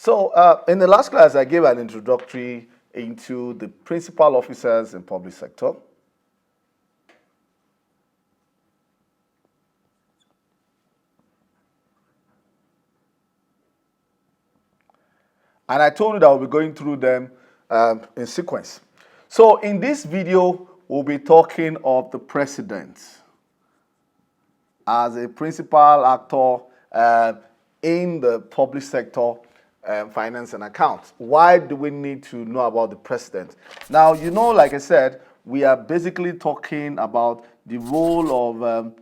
So in the last class, I gave an introductory into the principal officers in public sector. And I told you that we'll be going through them in sequence. So in this video, we'll be talking of the president as a principal actor in the public sector, finance and accounts. Why do we need to know about the president? Now, like I said, we are basically talking about the role of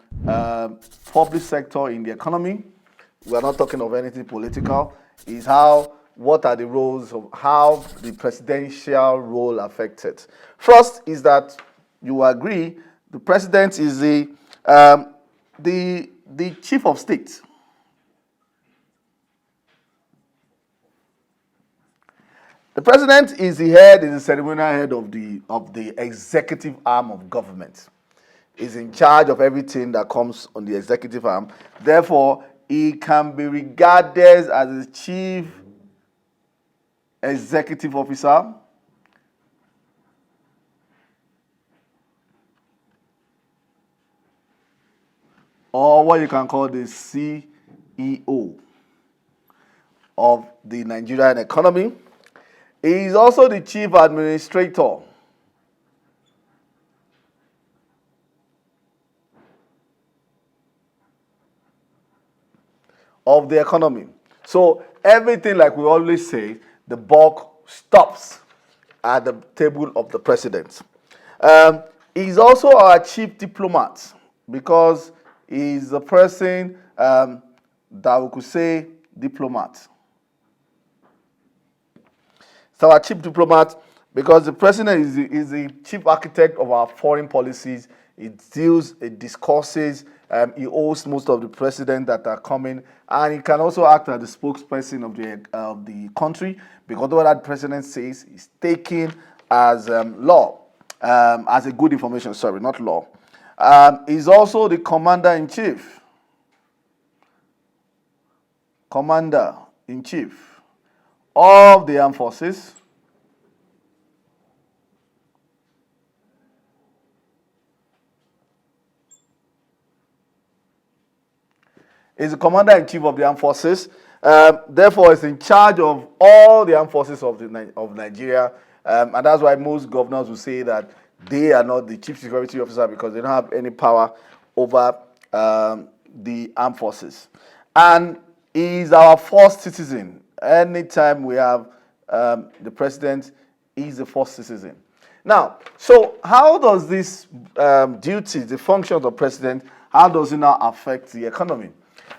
public sector in the economy. We are not talking of anything political. Is what are the roles of how the presidential role affected? First is that you agree the president is the chief of state. The president is the ceremonial head of the executive arm of government. Is in charge of everything that comes on the executive arm. Therefore, he can be regarded as the chief executive officer, or what you can call the CEO of the Nigerian economy. He is also the chief administrator of the economy. So everything, like we always say, the buck stops at the table of the president. He's also our chief diplomat because he's the person that we could say diplomat. So our chief diplomat, because the president is the chief architect of our foreign policies. It discusses, he hosts most of the presidents that are coming, and he can also act as the spokesperson of the country, because what that president says is taken as law, as a good information, sorry, not law. He's also the commander-in-chief of the armed forces. Is the commander-in-chief of the armed forces. Therefore, is in charge of all the armed forces of Nigeria. And that's why most governors will say that they are not the chief security officer because they don't have any power over the armed forces. And he is our first citizen. Anytime we have the president, he is the first citizen. Now, so how does this duty, the function of the president, how does it now affect the economy?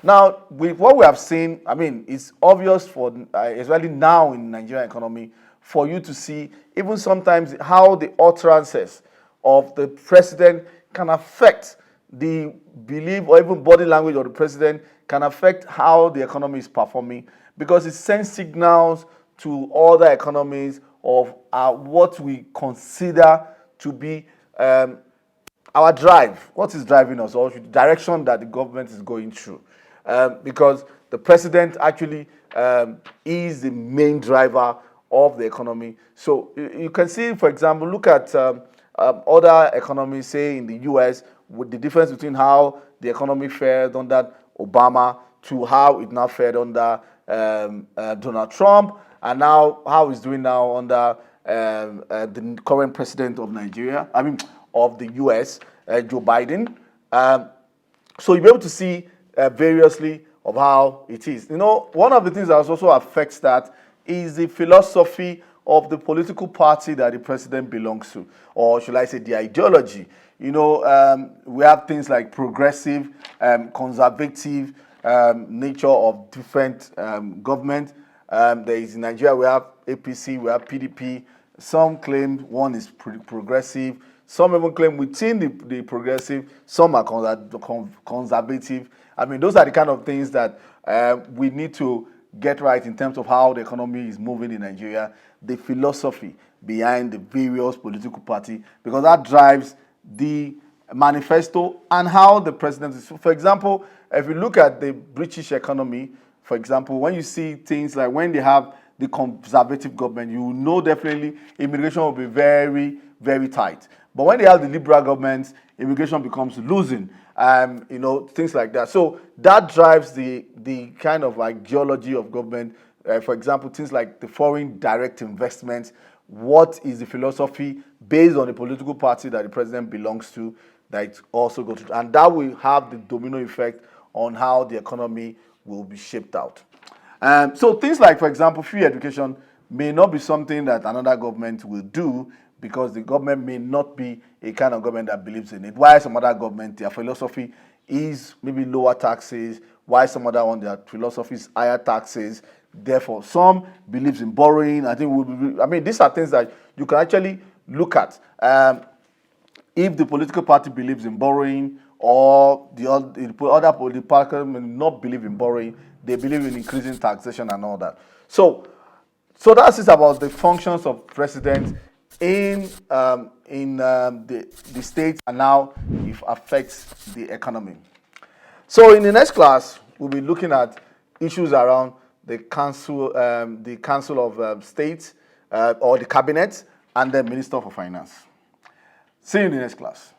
Now, with what we have seen, I mean, it's obvious for, especially now in the Nigerian economy, for you to see even sometimes how the utterances of the president can affect the belief or even body language of the president, can affect how the economy is performing, because it sends signals to other economies of what we consider to be our drive. What is driving us, or the direction that the government is going through. Because the president actually is the main driver of the economy. So you can see, for example, look at other economies, say in the US, with the difference between how the economy fared under Obama to how it now fared under Donald Trump, and now how it's doing now under the current president of Nigeria, of the US, Joe Biden. So you'll be able to see variously of how it is. One of the things that also affects that is the philosophy of the political party that the president belongs to, or should I say the ideology. We have things like progressive, conservative nature of different government. There is in Nigeria, we have APC, we have PDP. Some claim one is progressive. Some even claim within the progressive, some are conservative. Those are the kind of things that we need to get right in terms of how the economy is moving in Nigeria, the philosophy behind the various political parties, because that drives the manifesto and how the president is. For example, if you look at the British economy, For example, when you see things like when they have the conservative government, you know definitely immigration will be very, very tight. But when they have the liberal government, immigration becomes losing, things like that. So that drives the kind of like geology of government. For example, things like the foreign direct investment. What is the philosophy based on the political party that the president belongs to that it also goes to? And that will have the domino effect on how the economy will be shaped out. So things like, for example, free education may not be something that another government will do because the government may not be a kind of government that believes in it. While some other government, their philosophy is maybe lower taxes, while some other one, their philosophy is higher taxes. Therefore, some believes in borrowing. These are things that you can actually look at. If the political party believes in borrowing, or the other political party may not believe in borrowing, they believe in increasing taxation and all that. So that's it about the functions of president in the state and how it affects the economy. So in the next class, we'll be looking at issues around the council of states or the cabinet and the minister for finance. See you in the next class.